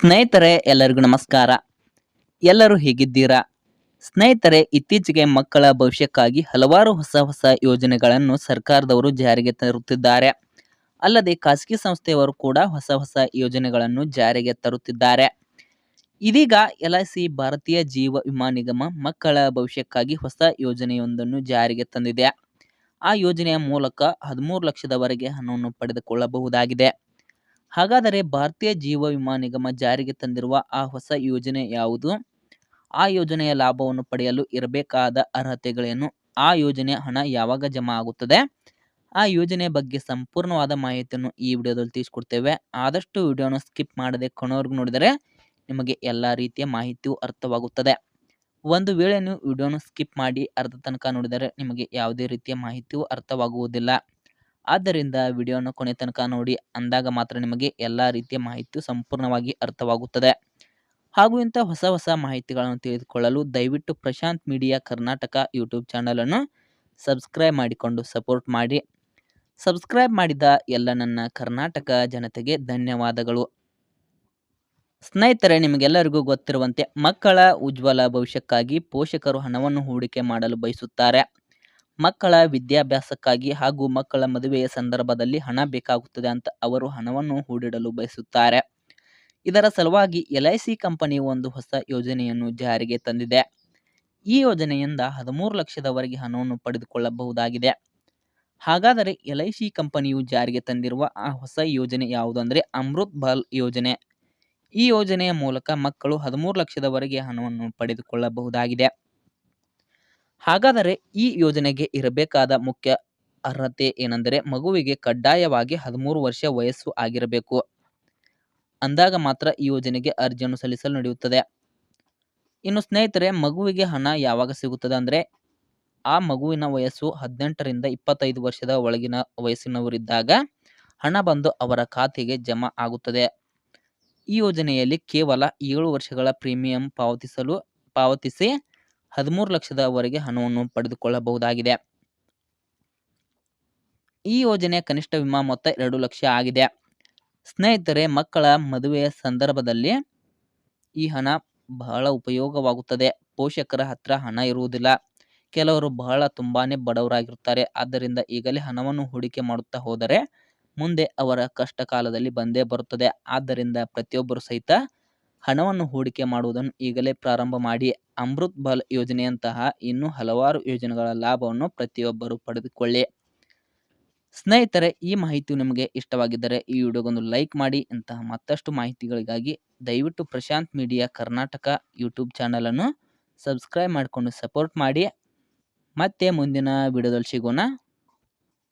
ಸ್ನೇಹಿತರೆ ಎಲ್ಲರಿಗೂ ನಮಸ್ಕಾರ. ಎಲ್ಲರೂ ಹೇಗಿದ್ದೀರಾ? ಸ್ನೇಹಿತರೆ, ಇತ್ತೀಚೆಗೆ ಮಕ್ಕಳ ಭವಿಷ್ಯಕ್ಕಾಗಿ ಹಲವಾರು ಹೊಸ ಯೋಜನೆಗಳನ್ನು ಸರ್ಕಾರದವರು ಜಾರಿಗೆ ತರುತ್ತಿದ್ದಾರೆ. ಅಲ್ಲದೆ ಖಾಸಗಿ ಸಂಸ್ಥೆಯವರು ಕೂಡ ಹೊಸ ಯೋಜನೆಗಳನ್ನು ಜಾರಿಗೆ ತರುತ್ತಿದ್ದಾರೆ. ಇದೀಗ LIC ಭಾರತೀಯ ಜೀವ ವಿಮಾ ನಿಗಮ ಮಕ್ಕಳ ಭವಿಷ್ಯಕ್ಕಾಗಿ ಹೊಸ ಯೋಜನೆಯೊಂದನ್ನು ಜಾರಿಗೆ ತಂದಿದೆ. ಆ ಯೋಜನೆಯ ಮೂಲಕ 13 ಲಕ್ಷದವರೆಗೆ ಹಣವನ್ನು ಪಡೆದುಕೊಳ್ಳಬಹುದಾಗಿದೆ. ಹಾಗಾದರೆ ಭಾರತೀಯ ಜೀವ ವಿಮಾ ನಿಗಮ ಜಾರಿಗೆ ತಂದಿರುವ ಆ ಹೊಸ ಯೋಜನೆ ಯಾವುದು? ಆ ಯೋಜನೆಯ ಲಾಭವನ್ನು ಪಡೆಯಲು ಇರಬೇಕಾದ ಅರ್ಹತೆಗಳೇನು? ಆ ಯೋಜನೆಯ ಹಣ ಯಾವಾಗ ಜಮಾ ಆಗುತ್ತದೆ? ಆ ಯೋಜನೆಯ ಬಗ್ಗೆ ಸಂಪೂರ್ಣವಾದ ಮಾಹಿತಿಯನ್ನು ಈ ವಿಡಿಯೋದಲ್ಲಿ ತಿಳಿಸ್ಕೊಡ್ತೇವೆ. ಆದಷ್ಟು ವಿಡಿಯೋನ ಸ್ಕಿಪ್ ಮಾಡದೆ ಕೊನೆವರೆಗೂ ನೋಡಿದರೆ ನಿಮಗೆ ಎಲ್ಲ ರೀತಿಯ ಮಾಹಿತಿಯು ಅರ್ಥವಾಗುತ್ತದೆ. ಒಂದು ವೇಳೆ ನೀವು ವಿಡಿಯೋನ ಸ್ಕಿಪ್ ಮಾಡಿ ಅರ್ಧ ತನಕ ನೋಡಿದರೆ ನಿಮಗೆ ಯಾವುದೇ ರೀತಿಯ ಮಾಹಿತಿಯು ಅರ್ಥವಾಗುವುದಿಲ್ಲ. ಆದ್ದರಿಂದ ವಿಡಿಯೋನ ಕೊನೆ ತನಕ ನೋಡಿ, ಅಂದಾಗ ಮಾತ್ರ ನಿಮಗೆ ಎಲ್ಲ ರೀತಿಯ ಮಾಹಿತಿಯು ಸಂಪೂರ್ಣವಾಗಿ ಅರ್ಥವಾಗುತ್ತದೆ. ಹಾಗೂ ಇಂಥ ಹೊಸ ಮಾಹಿತಿಗಳನ್ನು ತಿಳಿದುಕೊಳ್ಳಲು ದಯವಿಟ್ಟು ಪ್ರಶಾಂತ್ ಮೀಡಿಯಾ ಕರ್ನಾಟಕ ಯೂಟ್ಯೂಬ್ ಚಾನಲನ್ನು ಸಬ್ಸ್ಕ್ರೈಬ್ ಮಾಡಿಕೊಂಡು ಸಪೋರ್ಟ್ ಮಾಡಿ. ಸಬ್ಸ್ಕ್ರೈಬ್ ಮಾಡಿದ ಎಲ್ಲ ನನ್ನ ಕರ್ನಾಟಕ ಜನತೆಗೆ ಧನ್ಯವಾದಗಳು. ಸ್ನೇಹಿತರೆ, ನಿಮಗೆಲ್ಲರಿಗೂ ಗೊತ್ತಿರುವಂತೆ ಮಕ್ಕಳ ಉಜ್ವಲ ಭವಿಷ್ಯಕ್ಕಾಗಿ ಪೋಷಕರು ಹಣವನ್ನು ಹೂಡಿಕೆ ಮಾಡಲು ಬಯಸುತ್ತಾರೆ. ಮಕ್ಕಳ ವಿದ್ಯಾಭ್ಯಾಸಕ್ಕಾಗಿ ಹಾಗೂ ಮಕ್ಕಳ ಮದುವೆಯ ಸಂದರ್ಭದಲ್ಲಿ ಹಣ ಬೇಕಾಗುತ್ತದೆ ಅಂತ ಅವರು ಹಣವನ್ನು ಹೂಡಿಡಲು ಬಯಸುತ್ತಾರೆ. ಇದರ ಸಲುವಾಗಿ LIC ಕಂಪನಿಯು ಒಂದು ಹೊಸ ಯೋಜನೆಯನ್ನು ಜಾರಿಗೆ ತಂದಿದೆ. ಈ ಯೋಜನೆಯಿಂದ 13 ಲಕ್ಷದವರೆಗೆ ಹಣವನ್ನು ಪಡೆದುಕೊಳ್ಳಬಹುದಾಗಿದೆ. ಹಾಗಾದರೆ LIC ಕಂಪನಿಯು ಜಾರಿಗೆ ತಂದಿರುವ ಆ ಹೊಸ ಯೋಜನೆ ಯಾವುದಂದರೆ ಅಮೃತ್ ಬಾಲ್ ಯೋಜನೆ. ಈ ಯೋಜನೆಯ ಮೂಲಕ ಮಕ್ಕಳು 13 ಲಕ್ಷದವರೆಗೆ ಹಣವನ್ನು ಪಡೆದುಕೊಳ್ಳಬಹುದಾಗಿದೆ. ಹಾಗಾದರೆ ಈ ಯೋಜನೆಗೆ ಇರಬೇಕಾದ ಮುಖ್ಯ ಅರ್ಹತೆ ಏನೆಂದರೆ ಮಗುವಿಗೆ ಕಡ್ಡಾಯವಾಗಿ 13 ವರ್ಷ ವಯಸ್ಸು ಆಗಿರಬೇಕು. ಅಂದಾಗ ಮಾತ್ರ ಈ ಯೋಜನೆಗೆ ಅರ್ಜಿಯನ್ನು ಸಲ್ಲಿಸಲು ನಡೆಯುತ್ತದೆ. ಇನ್ನು ಸ್ನೇಹಿತರೆ, ಮಗುವಿಗೆ ಹಣ ಯಾವಾಗ ಸಿಗುತ್ತದೆ ಅಂದರೆ ಆ ಮಗುವಿನ ವಯಸ್ಸು 18 ರಿಂದ 25 ವರ್ಷದ ಒಳಗಿನ ವಯಸ್ಸಿನವರಿದ್ದಾಗ ಹಣ ಬಂದು ಅವರ ಖಾತೆಗೆ ಜಮಾ ಆಗುತ್ತದೆ. ಈ ಯೋಜನೆಯಲ್ಲಿ ಕೇವಲ 7 ವರ್ಷಗಳ ಪ್ರೀಮಿಯಂ ಪಾವತಿಸಿ 13 ಲಕ್ಷದವರೆಗೆ ಹಣವನ್ನು ಪಡೆದುಕೊಳ್ಳಬಹುದಾಗಿದೆ. ಈ ಯೋಜನೆಯ ಕನಿಷ್ಠ ವಿಮಾ ಮೊತ್ತ 2 ಲಕ್ಷ ಆಗಿದೆ. ಸ್ನೇಹಿತರೆ, ಮಕ್ಕಳ ಮದುವೆಯ ಸಂದರ್ಭದಲ್ಲಿ ಈ ಹಣ ಬಹಳ ಉಪಯೋಗವಾಗುತ್ತದೆ. ಪೋಷಕರ ಹತ್ರ ಹಣ ಇರುವುದಿಲ್ಲ. ಕೆಲವರು ತುಂಬಾನೇ ಬಡವರಾಗಿರುತ್ತಾರೆ. ಆದ್ದರಿಂದ ಈಗಲೇ ಹಣವನ್ನು ಹೂಡಿಕೆ ಮಾಡುತ್ತಾ ಹೋದರೆ ಮುಂದೆ ಅವರ ಕಷ್ಟ ಕಾಲದಲ್ಲಿ ಬಂದೇ ಬರುತ್ತದೆ. ಆದ್ದರಿಂದ ಪ್ರತಿಯೊಬ್ಬರು ಸಹಿತ ಹಣವನ್ನು ಹೂಡಿಕೆ ಮಾಡುವುದನ್ನು ಈಗಲೇ ಪ್ರಾರಂಭ ಮಾಡಿ. ಅಮೃತ್ ಬಾಲ್ ಯೋಜನೆಯಂತಹ ಇನ್ನೂ ಹಲವಾರು ಯೋಜನೆಗಳ ಲಾಭವನ್ನು ಪ್ರತಿಯೊಬ್ಬರು ಪಡೆದುಕೊಳ್ಳಿ. ಸ್ನೇಹಿತರೆ, ಈ ಮಾಹಿತಿಯು ನಿಮಗೆ ಇಷ್ಟವಾಗಿದ್ದರೆ ಈ ವಿಡಿಯೋಗೊಂದು ಲೈಕ್ ಮಾಡಿ. ಇಂತಹ ಮತ್ತಷ್ಟು ಮಾಹಿತಿಗಳಿಗಾಗಿ ದಯವಿಟ್ಟು ಪ್ರಶಾಂತ್ ಮೀಡಿಯಾ ಕರ್ನಾಟಕ ಯೂಟ್ಯೂಬ್ ಚಾನಲನ್ನು ಸಬ್ಸ್ಕ್ರೈಬ್ ಮಾಡಿಕೊಂಡು ಸಪೋರ್ಟ್ ಮಾಡಿ. ಮತ್ತೆ ಮುಂದಿನ ವಿಡಿಯೋದಲ್ಲಿ ಸಿಗೋಣ.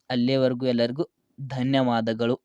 ಅಲ್ಲಿಯವರೆಗೂ ಎಲ್ಲರಿಗೂ ಧನ್ಯವಾದಗಳು.